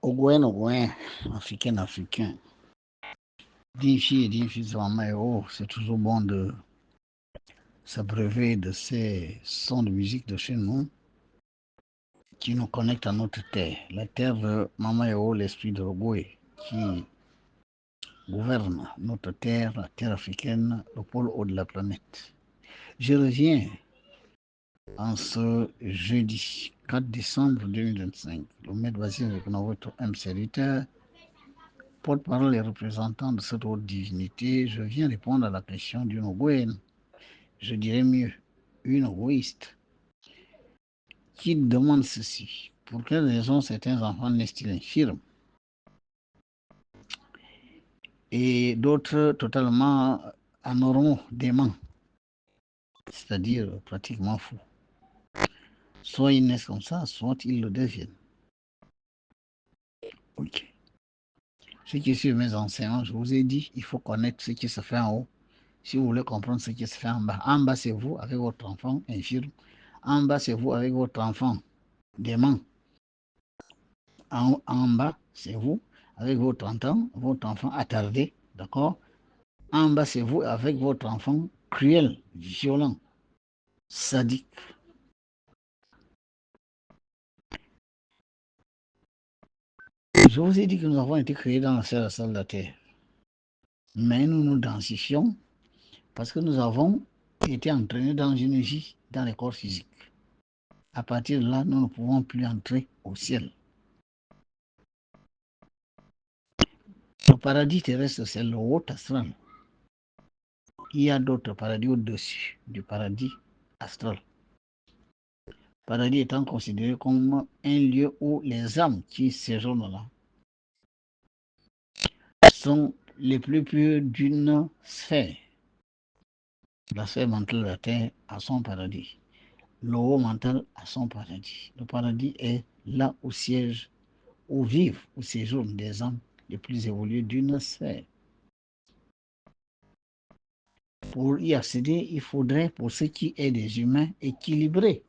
Ogoin, africain. D'une fille et d'une fille, c'est toujours bon de s'abreuver de ces sons de musique de chez nous qui nous connectent à notre terre. La terre de Mama l'esprit de Ogoé, qui gouverne notre terre, la terre africaine, le pôle haut de la planète. Je reviens en ce jeudi 4 décembre 2025. Le maître Basile avec notre serviteur, porte-parole et représentant de cette haute divinité, je viens répondre à la question d'une Ogoïenne, je dirais mieux, une Ogoïste, qui demande ceci. Pour quelles raisons certains enfants naissent-ils infirmes et d'autres totalement anormaux, déments, c'est-à-dire pratiquement fous. Soit ils naissent comme ça, soit ils le deviennent. Ok. Ce qui est sur mes enseignements, je vous ai dit, il faut connaître ce qui se fait en haut. Si vous voulez comprendre ce qui se fait en bas. En bas, c'est vous avec votre enfant infirme. En bas, c'est vous avec votre enfant dément. En bas, c'est vous avec votre enfant attardé, d'accord? En bas, c'est vous avec votre enfant cruel, violent, sadique. Je vous ai dit que nous avons été créés dans la salle de la terre. Mais nous nous densifions parce que nous avons été entraînés dans une vie dans les corps physiques. À partir de là, nous ne pouvons plus entrer au ciel. Le paradis terrestre, c'est le haut astral. Il y a d'autres paradis au-dessus du paradis astral. Paradis étant considéré comme un lieu où les âmes qui séjournent là sont les plus pures d'une sphère. La sphère mentale de la terre a son paradis. Le haut mental a son paradis. Le paradis est là où siège, où vivent, où séjournent des âmes les plus évoluées d'une sphère. Pour y accéder, il faudrait, pour ce qui est des humains, équilibrer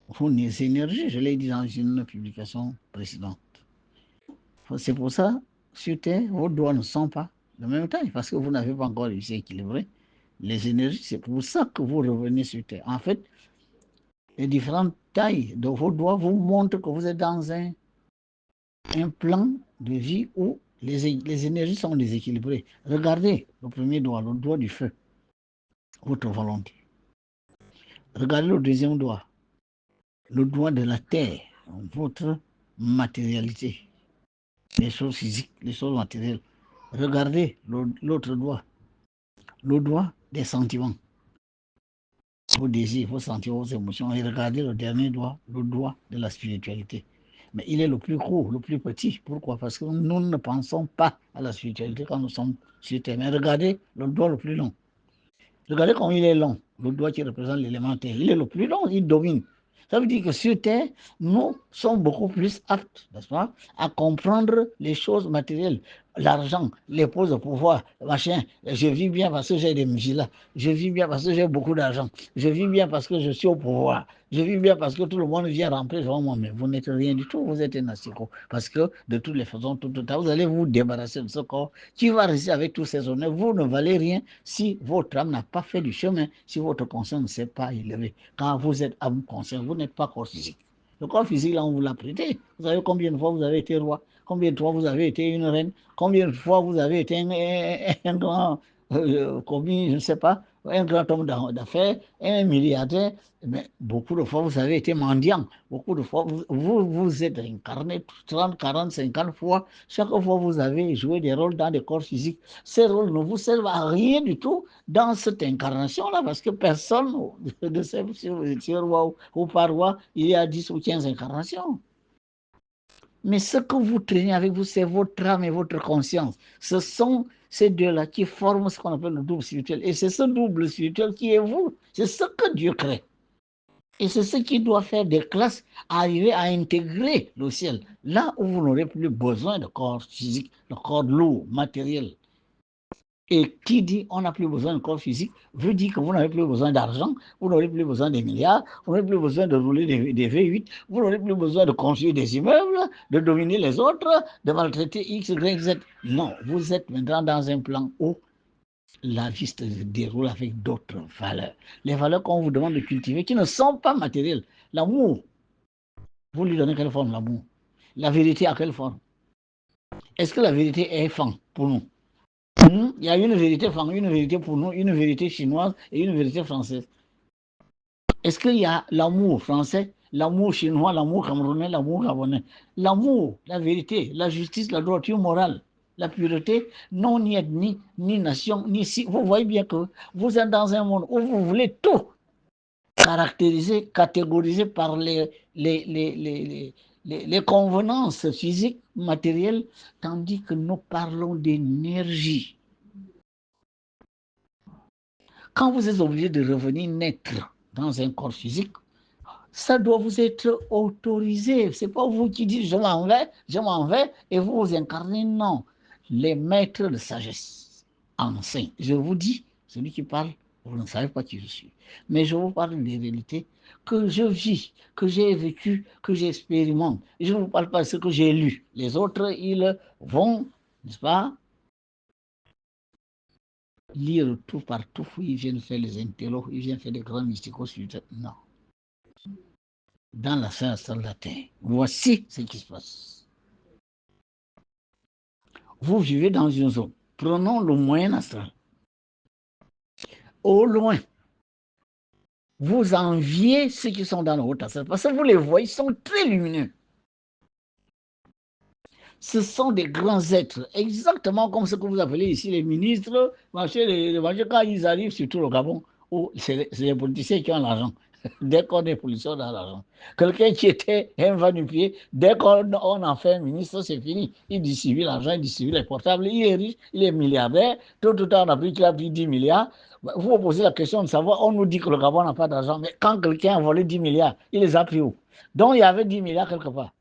vos énergies, je l'ai dit dans une publication précédente. C'est pour ça, sur Terre, vos doigts ne sont pas de même taille, parce que vous n'avez pas encore réussi à équilibrer les énergies. C'est pour ça que vous revenez sur Terre. En fait, les différentes tailles de vos doigts vous montrent que vous êtes dans un plan de vie où les énergies sont déséquilibrées. Regardez le premier doigt, le doigt du feu, votre volonté. Regardez le deuxième doigt, le doigt de la terre, votre matérialité, les choses physiques, les choses matérielles. Regardez l'autre doigt, le doigt des sentiments, vos désirs, vos sentiments, vos émotions. Et regardez le dernier doigt, le doigt de la spiritualité. Mais il est le plus court, le plus petit. Pourquoi? Parce que nous ne pensons pas à la spiritualité quand nous sommes sur Terre. Mais regardez le doigt le plus long. Regardez comme il est long, le doigt qui représente l'élément terre. Il est le plus long, il domine. Ça veut dire que sur Terre, nous sommes beaucoup plus aptes, n'est-ce pas, à comprendre les choses matérielles, l'argent, les postes de pouvoir, machin. Je vis bien parce que j'ai des là. Je vis bien parce que j'ai beaucoup d'argent. Je vis bien parce que je suis au pouvoir. Je vis bien parce que tout le monde vient rentrer devant moi. Mais vous n'êtes rien du tout, vous êtes un asiko. Parce que de toutes les façons, tout le temps, vous allez vous débarrasser de ce corps qui va rester avec tous ces honneurs. Vous ne valez rien si votre âme n'a pas fait du chemin, si votre conscience ne s'est pas élevée. Quand vous êtes âme consciente, vous n'êtes pas corps physique. Le corps physique, là, on vous l'a prêté. Vous savez combien de fois vous avez été roi, combien de fois vous avez été une reine, combien de fois vous avez été un grand commis, je ne sais pas, un grand homme d'affaires, un milliardaire. Mais beaucoup de fois, vous avez été mendiant. Beaucoup de fois, vous êtes incarné 30, 40, 50 fois. Chaque fois, vous avez joué des rôles dans des corps physiques. Ces rôles ne vous servent à rien du tout dans cette incarnation-là, parce que personne ne sait si vous étiez roi ou pas roi, il y a 10 ou 15 incarnations. Mais ce que vous traînez avec vous, c'est votre âme et votre conscience. Ce sont ces deux-là qui forment ce qu'on appelle le double spirituel. Et c'est ce double spirituel qui est vous. C'est ce que Dieu crée. Et c'est ce qui doit faire des classes, arriver à intégrer le ciel. Là où vous n'aurez plus besoin de corps physique, de corps lourd, matériel. Et qui dit on n'a plus besoin de corps physique veut dire que vous n'avez plus besoin d'argent, vous n'aurez plus besoin des milliards, vous n'aurez plus besoin de rouler des V8, vous n'aurez plus besoin de construire des immeubles, de dominer les autres, de maltraiter X, Y, Z. Non, vous êtes maintenant dans un plan où la vie se déroule avec d'autres valeurs. Les valeurs qu'on vous demande de cultiver qui ne sont pas matérielles. L'amour, vous lui donnez quelle forme l'amour? La vérité à quelle forme? Est-ce que la vérité est fan pour nous? Il y a une vérité fan, une vérité pour nous, une vérité chinoise et une vérité française. Est-ce qu'il y a l'amour français, l'amour chinois, l'amour camerounais, l'amour gabonais? L'amour, la vérité, la justice, la droiture morale, la pureté, non ni ethnie, ni nation, ni si. Vous voyez bien que vous êtes dans un monde où vous voulez tout caractériser, catégoriser par les convenances physiques, matérielles, tandis que nous parlons d'énergie. Quand vous êtes obligé de revenir naître dans un corps physique, ça doit vous être autorisé. Ce n'est pas vous qui dites je m'en vais, et vous vous incarnez. Non. Les maîtres de sagesse enseignent. Je vous dis, celui qui parle, vous ne savez pas qui je suis. Mais je vous parle des réalités que je vis, que j'ai vécues, que j'expérimente. Je ne vous parle pas de ce que j'ai lu. Les autres, ils vont, n'est-ce pas, lire tout partout. Ils viennent faire les intellos, ils viennent faire des grands mysticos. Non. Dans la sphère astrale de la Terre, voici ce qui se passe. Vous vivez dans une zone. Prenons le moyen astral. Au loin, vous enviez ceux qui sont dans le haut astral parce que vous les voyez, ils sont très lumineux. Ce sont des grands êtres, exactement comme ce que vous appelez ici les ministres, quand ils arrivent, surtout au Gabon, où c'est les politiciens qui ont l'argent. Dès qu'on est policier, on a l'argent. Quelqu'un qui était un va-nu-pied, dès qu'on en fait un ministre, c'est fini. Il distribue l'argent, il distribue les portables, il est riche, il est milliardaire. Tout le temps, on a pris qu'il a pris 10 milliards. Vous vous posez la question de savoir, on nous dit que le Gabon n'a pas d'argent, mais quand quelqu'un a volé 10 milliards, il les a pris où? Donc il y avait 10 milliards quelque part.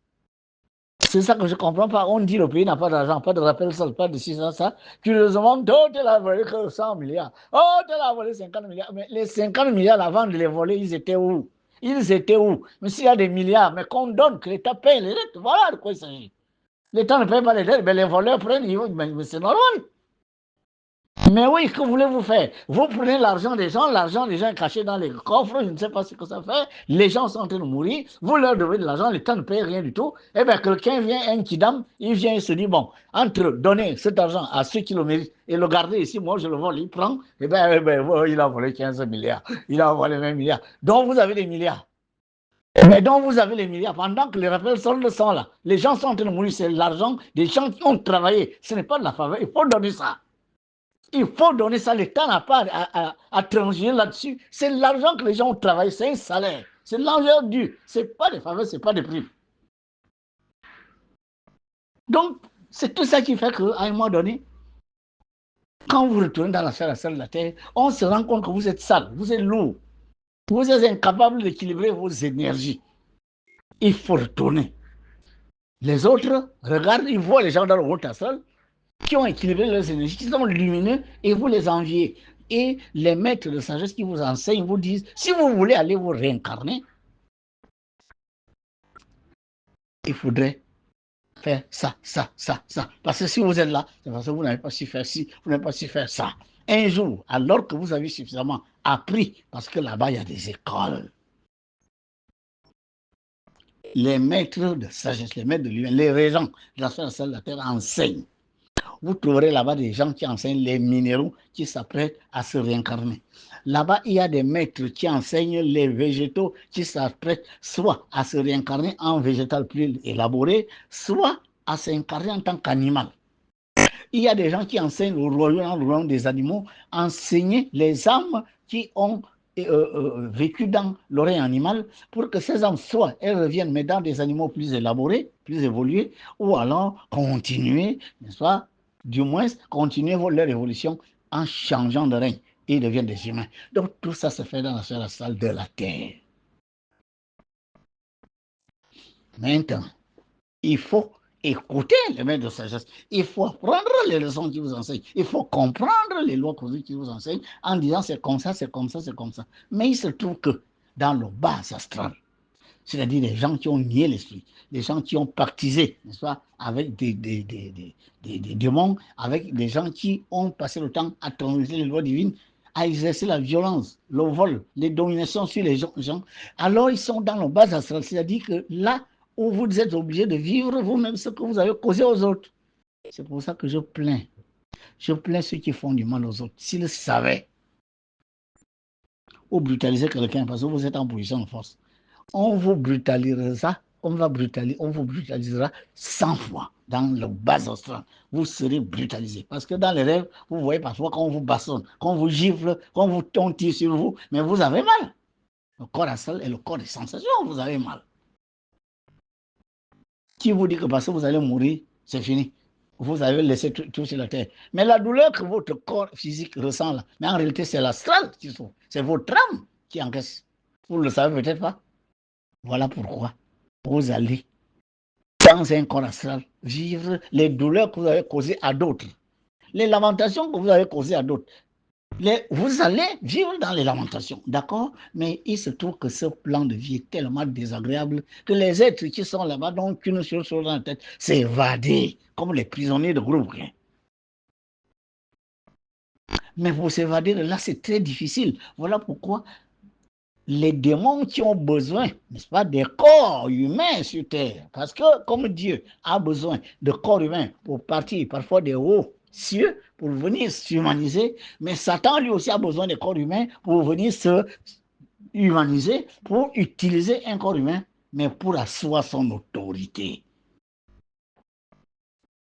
C'est ça que je ne comprends pas. On dit que le pays n'a pas d'argent, pas de rappel sol, pas de 600, ça. Curieusement, d'autres n'ont volé que 100 milliards. Oh, tu as volé 50 milliards. Mais les 50 milliards, avant de les voler, ils étaient où? Ils étaient où? Mais s'il y a des milliards, mais qu'on donne, que l'État paye les dettes, voilà de quoi il s'agit. L'État ne paye pas les dettes, mais les voleurs prennent, mais c'est normal. Mais oui, que voulez-vous faire? Vous prenez l'argent des gens est caché dans les coffres, je ne sais pas ce que ça fait. Les gens sont en train de mourir, vous leur devez de l'argent, l'État ne paye rien du tout. Eh bien, quelqu'un vient, un kidam, il vient et se dit, bon, entre donner cet argent à ceux qui le méritent et le garder ici, moi je le vole, il prend, il a volé 15 milliards, il a volé 20 milliards. Donc vous avez des milliards. Mais donc vous avez les milliards, pendant que les rappels soldes sont là. Les gens sont en train de mourir, c'est l'argent des gens qui ont travaillé. Ce n'est pas de la faveur, il faut donner ça. Il faut donner ça. L'État n'a pas à transiger là-dessus. C'est l'argent que les gens ont travaillé, c'est un salaire. C'est l'argent dû. Ce n'est pas des faveurs, ce n'est pas des primes. Donc, c'est tout ça qui fait qu'à un moment donné, quand vous retournez dans la salle de la terre, on se rend compte que vous êtes sale, vous êtes lourd, vous êtes incapable d'équilibrer vos énergies. Il faut retourner. Les autres regardent, ils voient les gens dans le haut astral qui ont équilibré leurs énergies, qui sont lumineux, et vous les enviez. Et les maîtres de sagesse qui vous enseignent vous disent, si vous voulez aller vous réincarner, il faudrait faire ça, ça, ça, ça. Parce que si vous êtes là, c'est parce que vous n'avez pas su faire ci, vous n'avez pas su faire ça. Un jour, alors que vous avez suffisamment appris, parce que là-bas, il y a des écoles, les maîtres de sagesse, les maîtres de l'humain, les régents de la sphère de la terre enseignent. Vous trouverez là-bas des gens qui enseignent les minéraux qui s'apprêtent à se réincarner. Là-bas, il y a des maîtres qui enseignent les végétaux qui s'apprêtent soit à se réincarner en végétal plus élaboré, soit à s'incarner en tant qu'animal. Il y a des gens qui enseignent le royaume des animaux, enseigner les âmes qui ont vécu dans l'oreille animale pour que ces âmes, soit elles reviennent, mais dans des animaux plus élaborés, plus évolués, ou alors continuer, n'est-ce pas, du moins continuer leur évolution en changeant de règne et ils deviennent des humains. Donc tout ça se fait dans la sphère astrale de la Terre. Maintenant, il faut écouter les maîtres de sagesse. Il faut apprendre les leçons qui vous enseignent. Il faut comprendre les lois qui vous enseignent en disant c'est comme ça, c'est comme ça, c'est comme ça. Mais il se trouve que dans le bas astral, c'est-à-dire les gens qui ont nié l'esprit, les gens qui ont pactisé, n'est-ce pas, avec des démons, avec des gens qui ont passé le temps à transiger les lois divines, à exercer la violence, le vol, les dominations sur les gens, alors ils sont dans le bas astral, c'est-à-dire que là où vous êtes obligé de vivre vous-même ce que vous avez causé aux autres. C'est pour ça que je plains. Je plains ceux qui font du mal aux autres. S'ils savaient ou brutaliser quelqu'un parce que vous êtes en position de force, on vous brutalisera, on vous brutalisera 100 fois dans le bas astral. Vous serez brutalisé. Parce que dans les rêves, vous voyez parfois qu'on vous bastonne, qu'on vous gifle, on tire sur vous, mais vous avez mal. Le corps astral est le corps des sensations, vous avez mal. Qui vous dit que parce que vous allez mourir, c'est fini. Vous avez laissé tout sur la terre. Mais la douleur que votre corps physique ressent là, mais en réalité, c'est l'astral qui souffre. C'est votre âme qui encaisse. Vous ne le savez peut-être pas. Voilà pourquoi vous allez, dans un corps astral, vivre les douleurs que vous avez causées à d'autres. Les lamentations que vous avez causées à d'autres. Vous allez vivre dans les lamentations, d'accord? Mais il se trouve que ce plan de vie est tellement désagréable que les êtres qui sont là-bas n'ont qu'une seule chose dans la tête, c'est évader, comme les prisonniers de groupe. Mais pour s'évader de là, c'est très difficile. Voilà pourquoi les démons qui ont besoin, n'est-ce pas, des corps humains sur terre. Parce que comme Dieu a besoin de corps humains pour partir parfois des hauts cieux, pour venir s'humaniser, mais Satan lui aussi a besoin des corps humains pour venir se humaniser, pour utiliser un corps humain, mais pour asseoir son autorité.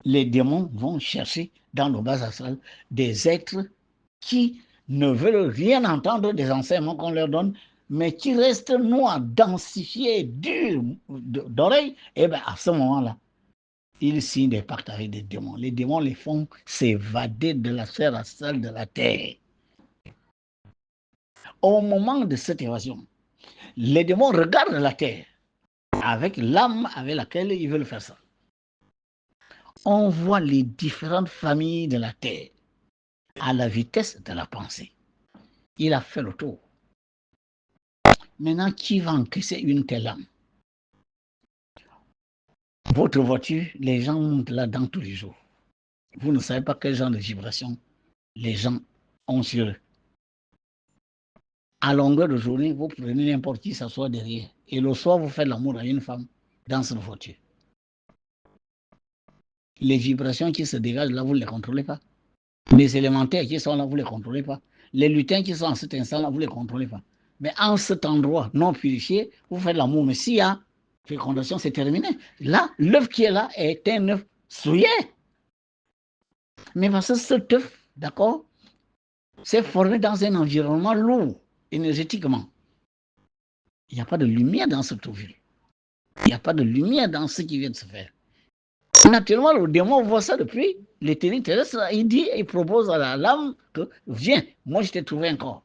Les démons vont chercher dans le bas astral des êtres qui ne veulent rien entendre des enseignements qu'on leur donne, mais qui restent noirs, densifiés, durs d'oreilles, et bien à ce moment-là, ils signent des pactes avec des démons. Les démons les font s'évader de la sphère astrale de la terre. Au moment de cette évasion, les démons regardent la terre avec l'âme avec laquelle ils veulent faire ça. On voit les différentes familles de la terre à la vitesse de la pensée. Il a fait le tour. Maintenant, qui va encaisser une telle âme? Votre voiture, les gens montent là-dedans tous les jours. Vous ne savez pas quel genre de vibration les gens ont sur eux. À longueur de journée, vous prenez n'importe qui s'assoit derrière. Et le soir, vous faites l'amour à une femme dans cette voiture. Les vibrations qui se dégagent là, vous ne les contrôlez pas. Les élémentaires qui sont là, vous ne les contrôlez pas. Les lutins qui sont en cet instant là, vous ne les contrôlez pas. Mais en cet endroit non purifié, vous faites l'amour. Mais s'il y a fécondation, c'est terminé. Là, l'œuf qui est là est un œuf souillé. Mais parce que cet œuf, d'accord, s'est formé dans un environnement lourd, énergétiquement. Il n'y a pas de lumière dans cet ovule. Il n'y a pas de lumière dans ce qui vient de se faire. Naturellement, le démon voit ça depuis l'éternité terrestre. Il dit, il propose à l'âme que viens, moi je t'ai trouvé un corps.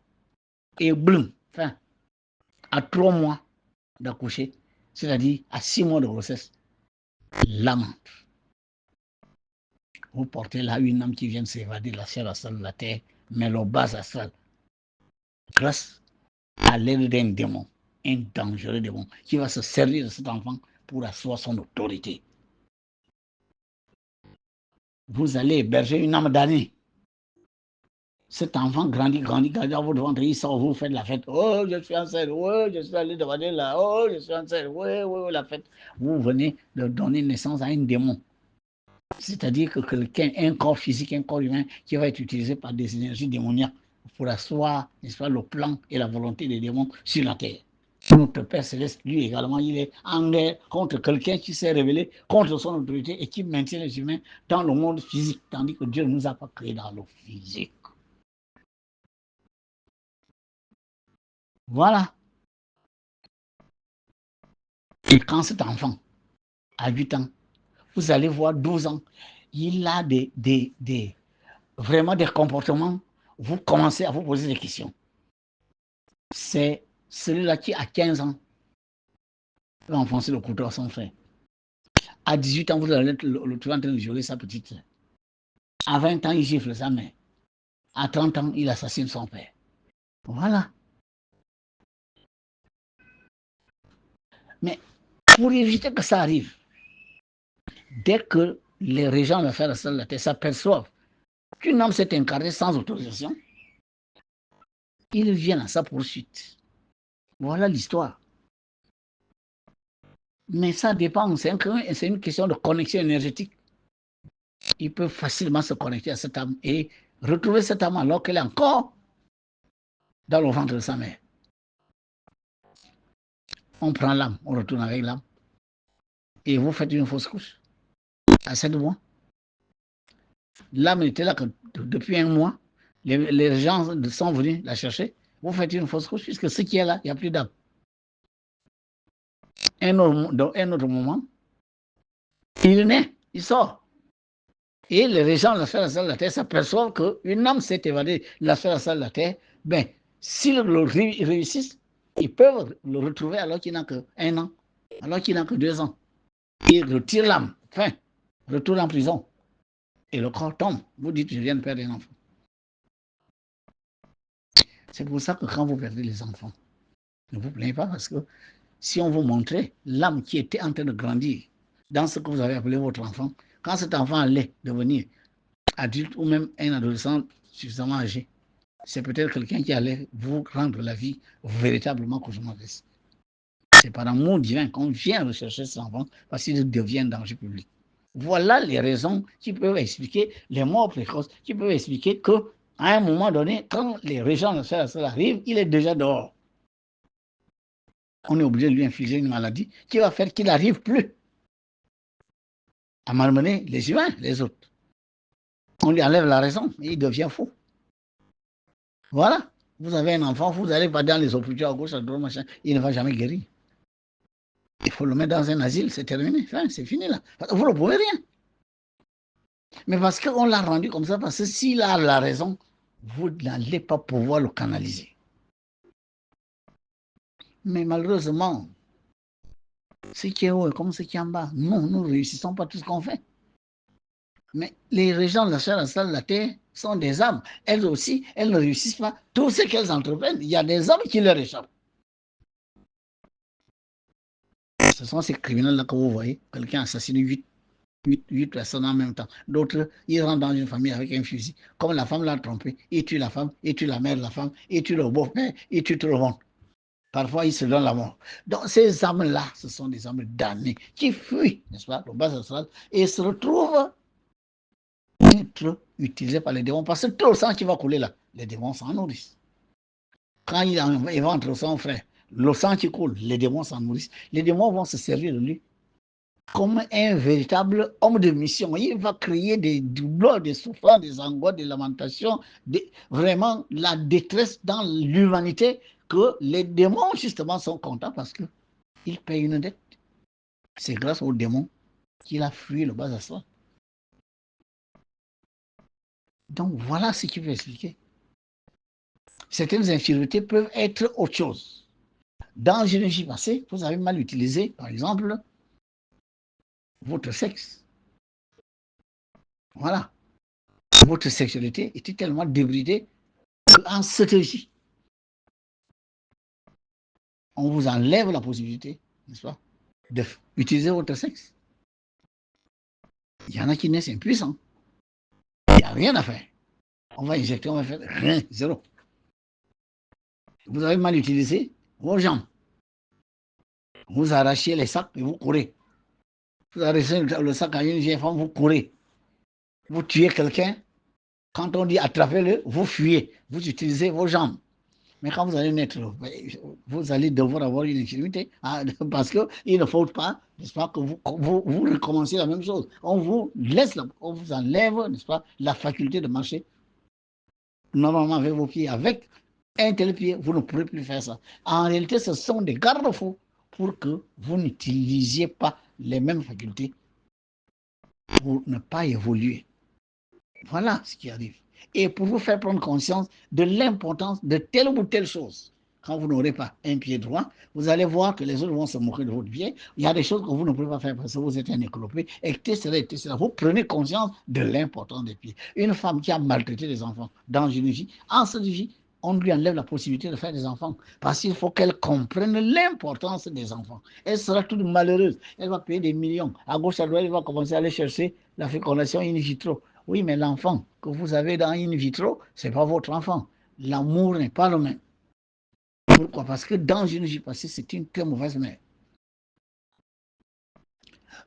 Et boum, enfin, à 3 mois d'accoucher, c'est-à-dire à 6 mois de grossesse, l'âme entre. Vous portez là une âme qui vient de s'évader de la chair astrale de la terre, mais le bas astral, grâce à l'aide d'un démon, un dangereux démon, qui va se servir de cet enfant pour asseoir son autorité. Vous allez héberger une âme damnée. Cet enfant grandit dans votre ventre, il sort, vous faites la fête. Oh, je suis enceinte, oh, je suis allé demander là, oh, je suis enceinte, oui, la fête. Vous venez de donner naissance à un démon. C'est-à-dire que quelqu'un, un corps physique, un corps humain, qui va être utilisé par des énergies démoniaques pour asseoir, n'est-ce pas, le plan et la volonté des démons sur la terre. Notre Père Céleste, lui également, il est en guerre contre quelqu'un qui s'est révélé contre son autorité et qui maintient les humains dans le monde physique, tandis que Dieu ne nous a pas créés dans le physique. Voilà. Et quand cet enfant a 8 ans, vous allez voir 12 ans, il a vraiment des comportements, vous commencez à vous poser des questions. C'est celui-là qui, à 15 ans, va enfoncer le couteau à son frère. À 18 ans, vous allez le trouver en train de violer sa petite sœur. À 20 ans, il gifle sa mère. À 30 ans, il assassine son père. Voilà. Mais pour éviter que ça arrive, dès que les régents de l'affaire de la terre s'aperçoivent qu'un homme s'est incarné sans autorisation, ils viennent à sa poursuite. Voilà l'histoire. Mais ça dépend, c'est une question de connexion énergétique. Ils peuvent facilement se connecter à cette âme et retrouver cette âme alors qu'elle est encore dans le ventre de sa mère. On prend l'âme, on retourne avec l'âme. Et vous faites une fausse couche à 7 mois. L'âme était là que depuis un mois. Les gens sont venus la chercher. Vous faites une fausse couche puisque ce qui est là, il n'y a plus d'âme. Dans un autre moment, il naît, il sort. Et les gens de la sphère astrale de la Terre s'aperçoivent qu'une âme s'est évadée de la sphère astrale de la Terre. Ben, s'ils réussissent, ils peuvent le retrouver alors qu'il n'a que 1 an, alors qu'il n'a que 2 ans. Ils retirent l'âme, enfin, retourne en prison. Et le corps tombe. Vous dites, je viens de perdre un enfant. C'est pour ça que quand vous perdez les enfants, ne vous plaignez pas parce que si on vous montrait l'âme qui était en train de grandir dans ce que vous avez appelé votre enfant, quand cet enfant allait devenir adulte ou même un adolescent suffisamment âgé, c'est peut-être quelqu'un qui allait vous rendre la vie véritablement cauchemardesque. C'est par amour divin qu'on vient rechercher cet enfant parce qu'il devient un danger public. Voilà les raisons qui peuvent expliquer les morts précoces, qui peuvent expliquer qu'à un moment donné, quand les régents de ça arrivent, il est déjà dehors. On est obligé de lui infliger une maladie qui va faire qu'il n'arrive plus à malmener les humains, les autres. On lui enlève la raison et il devient fou. Voilà. Vous avez un enfant, vous n'allez pas dans les hôpitaux à gauche, à droite, machin, il ne va jamais guérir. Il faut le mettre dans un asile, c'est terminé, enfin, c'est fini là. Vous ne pouvez rien. Mais parce qu'on l'a rendu comme ça, parce que s'il a la raison, vous n'allez pas pouvoir le canaliser. Mais malheureusement, ce qui est haut est comme ce qui est en bas. Non, nous ne réussissons pas tout ce qu'on fait. Mais les régents de la chair astrale de la terre sont des âmes. Elles aussi, elles ne réussissent pas tout ce qu'elles entreprennent. Il y a des hommes qui leur échappent. Ce sont ces criminels-là que vous voyez. Quelqu'un assassine 8 personnes en même temps. D'autres, ils rentrent dans une famille avec un fusil. Comme la femme l'a trompé, ils tuent la femme, ils tuent la mère de la femme, ils tuent le beau-père, ils tuent tout le monde. Parfois, ils se donnent la mort. Donc, ces âmes-là, ce sont des âmes damnées qui fuient, n'est-ce pas, le bas astral, et se retrouvent être utilisés par les démons. Parce que tout le sang qui va couler là, les démons s'en nourrissent. Quand il éventre son frère, le sang qui coule, les démons s'en nourrissent. Les démons vont se servir de lui comme un véritable homme de mission. Il va créer des douleurs, des souffrances, des angoisses, des lamentations, vraiment la détresse dans l'humanité que les démons justement sont contents parce qu'ils payent une dette. C'est grâce aux démons qu'il a fui le bas astral. Donc voilà ce qui peut expliquer. Certaines infirmités peuvent être autre chose. Dans une vie passée, vous avez mal utilisé, par exemple, votre sexe. Voilà. Votre sexualité était tellement débridée qu'en cette vie, on vous enlève la possibilité, n'est-ce pas, d'utiliser votre sexe. Il y en a qui naissent impuissants. Il n'y a rien à faire. On va injecter, on va faire rien, zéro. Vous avez mal utilisé vos jambes. Vous arrachez les sacs et vous courez. Vous arrachez le sac à une vieille femme, vous courez. Vous tuez quelqu'un. Quand on dit attrapez-le, vous fuyez. Vous utilisez vos jambes. Mais quand vous allez naître, vous allez devoir avoir une infirmité parce qu'il ne faut pas, n'est-ce pas, que vous recommencez la même chose. On vous laisse, on vous enlève, n'est-ce pas, la faculté de marcher normalement avec vos pieds. Avec un tel pied, vous ne pourrez plus faire ça. En réalité, ce sont des garde-fous pour que vous n'utilisiez pas les mêmes facultés pour ne pas évoluer. Voilà ce qui arrive. Et pour vous faire prendre conscience de l'importance de telle ou telle chose. quand vous n'aurez pas un pied droit, vous allez voir que les autres vont se moquer de votre pied. Il y a des choses que vous ne pouvez pas faire parce que vous êtes un éclopé, etc., etc. Vous prenez conscience de l'importance des pieds. Une femme qui a maltraité des enfants dans une vie, en cette vie, on lui enlève la possibilité de faire des enfants parce qu'il faut qu'elle comprenne l'importance des enfants. Elle sera toute malheureuse. Elle va payer des millions. À gauche, à droite, elle va commencer à aller chercher la fécondation in vitro. Oui, mais l'enfant que vous avez dans in vitro, ce n'est pas votre enfant. L'amour n'est pas le même. Pourquoi? Parce que dans une vie passée, c'est une très mauvaise mère.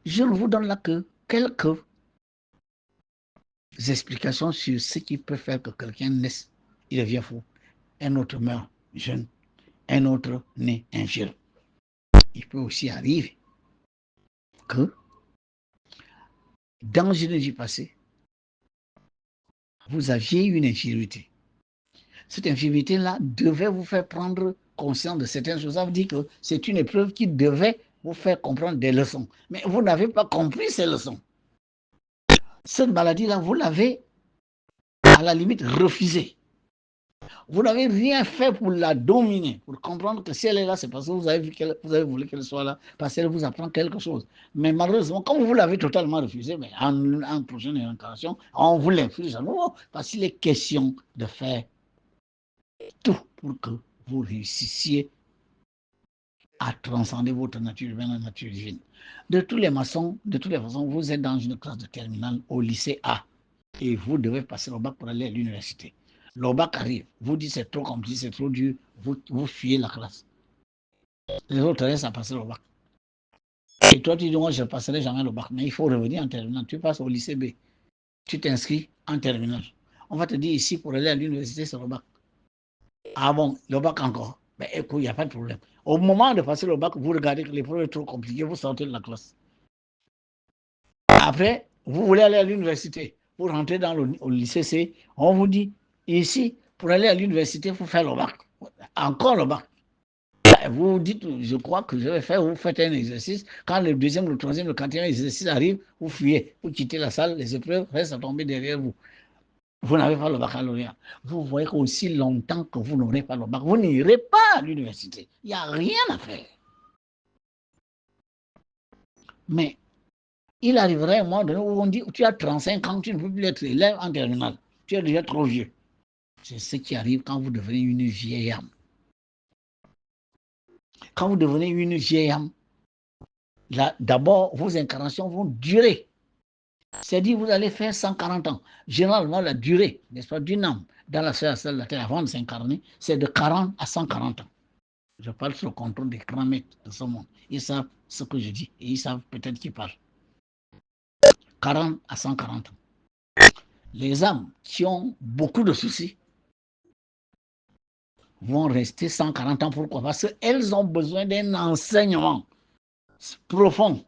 Je ne vous donne là que quelques explications sur ce qui peut faire que quelqu'un naisse, il devient fou. Un autre meurt jeune, un autre naît infirme. Il peut aussi arriver que dans une vie passée, vous aviez une infirmité. Cette infirmité-là devait vous faire prendre conscience de certaines choses. Ça veut dire que c'est une épreuve qui devait vous faire comprendre des leçons. Mais vous n'avez pas compris ces leçons. Cette maladie-là, vous l'avez à la limite refusée. Vous n'avez rien fait pour la dominer, pour comprendre que si elle est là, c'est parce que vous avez voulu qu'elle soit là, parce qu'elle vous apprend quelque chose. Mais malheureusement, comme vous l'avez totalement refusé, mais en prochaine incarnation, on vous l'inflige à nouveau, parce qu'il est question de faire tout pour que vous réussissiez à transcender votre nature humaine, la nature divine. De toutes les façons, vous êtes dans une classe de terminale au lycée A et vous devez passer le bac pour aller à l'université. Le bac arrive, vous dites c'est trop compliqué, c'est trop dur, vous fuyez la classe. Les autres restent à passer le bac. Et toi, tu dis, moi, je ne passerai jamais le bac, mais il faut revenir en terminale. Tu passes au lycée B, tu t'inscris en terminale. On va te dire ici, pour aller à l'université, c'est le bac. Ah bon, le bac encore. Ben écoute, il n'y a pas de problème. Au moment de passer le bac, vous regardez que l'épreuve est trop compliquée, vous sortez de la classe. Après, vous voulez aller à l'université. Vous rentrez au lycée C, on vous dit, ici, pour aller à l'université, il faut faire le bac. Encore le bac. Vous dites, je crois que je vais faire, vous faites un exercice. Quand le deuxième, le troisième, le quatrième exercice arrive, vous fuyez, vous quittez la salle, les épreuves restent à tomber derrière vous. Vous n'avez pas le baccalauréat. Vous voyez qu'aussi longtemps que vous n'aurez pas le bac, vous n'irez pas à l'université. Il n'y a rien à faire. Mais il arriverait un moment donné où on dit, tu as 35 ans, tu ne peux plus être élève en terminale. Tu es déjà trop vieux. C'est ce qui arrive quand vous devenez une vieille âme. Quand vous devenez une vieille âme, d'abord, vos incarnations vont durer. C'est-à-dire, vous allez faire 140 ans. Généralement, la durée, n'est-ce pas, d'une âme dans la sphère astrale de la Terre avant de s'incarner, c'est de 40 à 140 ans. Je parle sous le contrôle des grands maîtres de ce monde. Ils savent ce que je dis et ils savent peut-être qu'ils parlent. 40 à 140 ans. Les âmes qui ont beaucoup de soucis vont rester 140 ans. Pourquoi? Parce qu'elles ont besoin d'un enseignement profond,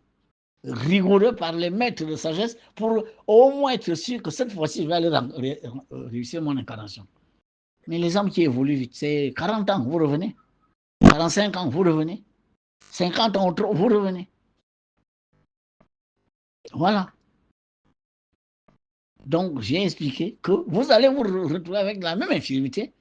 rigoureux par les maîtres de sagesse pour au moins être sûr que cette fois-ci, je vais aller réussir mon incarnation. Mais les âmes qui évoluent vite, c'est 40 ans, vous revenez. 45 ans, vous revenez. 50 ans, vous revenez. Voilà. Donc, j'ai expliqué que vous allez vous retrouver avec la même infirmité.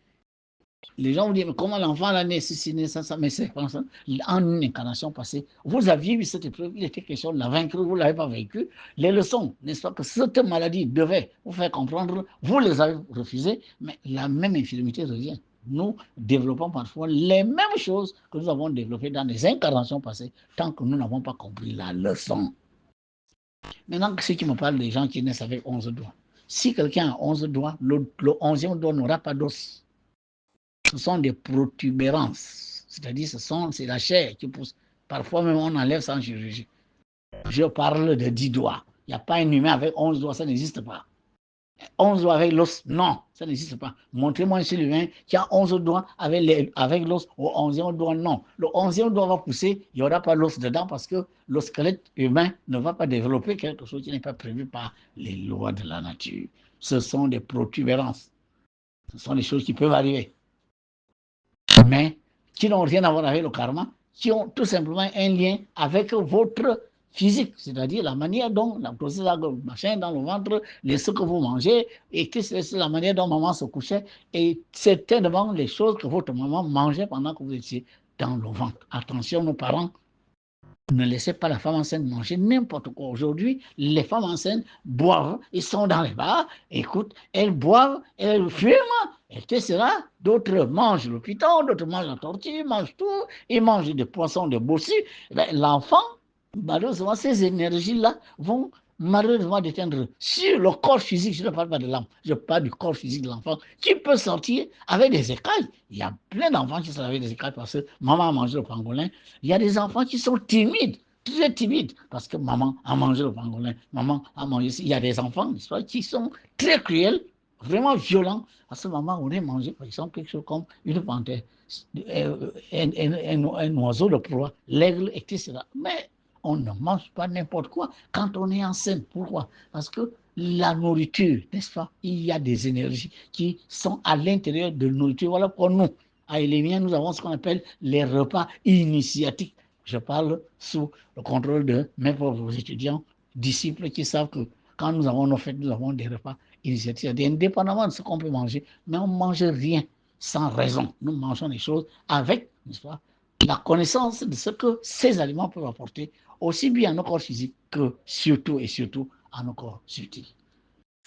Les gens vous disent, mais comment l'enfant l'a né, ça, mais c'est pas ça. En une incarnation passée, vous aviez eu cette épreuve, il était question de la vaincre, vous ne l'avez pas vécu. Les leçons, n'est-ce pas, que cette maladie devait vous faire comprendre, vous les avez refusées, mais la même infirmité revient. Nous développons parfois les mêmes choses que nous avons développées dans les incarnations passées, tant que nous n'avons pas compris la leçon. Maintenant, ceux qui me parlent des gens qui naissent avec 11 doigts. Si quelqu'un a 11 doigts, le 11e doigt n'aura pas d'os. Ce sont des protubérances. C'est-à-dire, c'est la chair qui pousse. Parfois même, on enlève sans chirurgie. Je parle de 10 doigts. Il n'y a pas un humain avec 11 doigts, ça n'existe pas. 11 doigts avec l'os, non, ça n'existe pas. Montrez-moi un seul humain qui a 11 doigts avec l'os au 11e doigt, non. Le 11e doigt va pousser, il n'y aura pas l'os dedans parce que le squelette humain ne va pas développer quelque chose qui n'est pas prévu par les lois de la nature. Ce sont des protubérances. Ce sont des choses qui peuvent arriver. Mais qui n'ont rien à voir avec le karma, qui ont tout simplement un lien avec votre physique, c'est-à-dire la manière dont la procédure machin dans le ventre, ce que vous mangez, et que c'est la manière dont maman se couchait, et certainement les choses que votre maman mangeait pendant que vous étiez dans le ventre. Attention, nos parents, ne laissez pas la femme enceinte manger n'importe quoi. Aujourd'hui, les femmes enceintes boivent, ils sont dans les bars, écoute, elles boivent, elles fument, et que cela, d'autres mangent le python, d'autres mangent la tortue, mangent tout, ils mangent des poissons, des bossus. L'enfant, malheureusement, ces énergies-là vont malheureusement déteindre sur le corps physique. Je ne parle pas de l'âme, je parle du corps physique de l'enfant qui peut sortir avec des écailles. Il y a plein d'enfants qui sont avec des écailles parce que maman a mangé le pangolin. Il y a des enfants qui sont timides, très timides, parce que maman a mangé le pangolin, maman a mangé. Il y a des enfants qui sont très cruels, vraiment violents, parce que maman aurait mangé, par exemple, quelque chose comme une panthère, un oiseau de proie, l'aigle, etc. Mais on ne mange pas n'importe quoi quand on est enceinte. Pourquoi? Parce que la nourriture, n'est-ce pas? Il y a des énergies qui sont à l'intérieur de la nourriture. Voilà pour nous. À Elémien, nous avons ce qu'on appelle les repas initiatiques. Je parle sous le contrôle de mes pauvres étudiants, disciples qui savent que quand nous avons nos fêtes, nous avons des repas initiatiques, indépendamment de ce qu'on peut manger, mais on ne mange rien sans raison. Nous mangeons des choses avec, n'est-ce pas, la connaissance de ce que ces aliments peuvent apporter, aussi bien à nos corps physiques que surtout et surtout à nos corps subtils.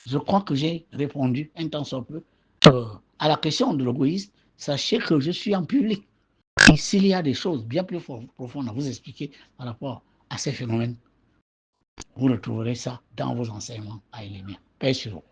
Je crois que j'ai répondu un temps soit peu à la question de l'égoïsme. Sachez que je suis en public. Et s'il y a des choses bien plus profondes à vous expliquer par rapport à ces phénomènes, vous retrouverez ça dans vos enseignements à Elémia. Paix sur vous.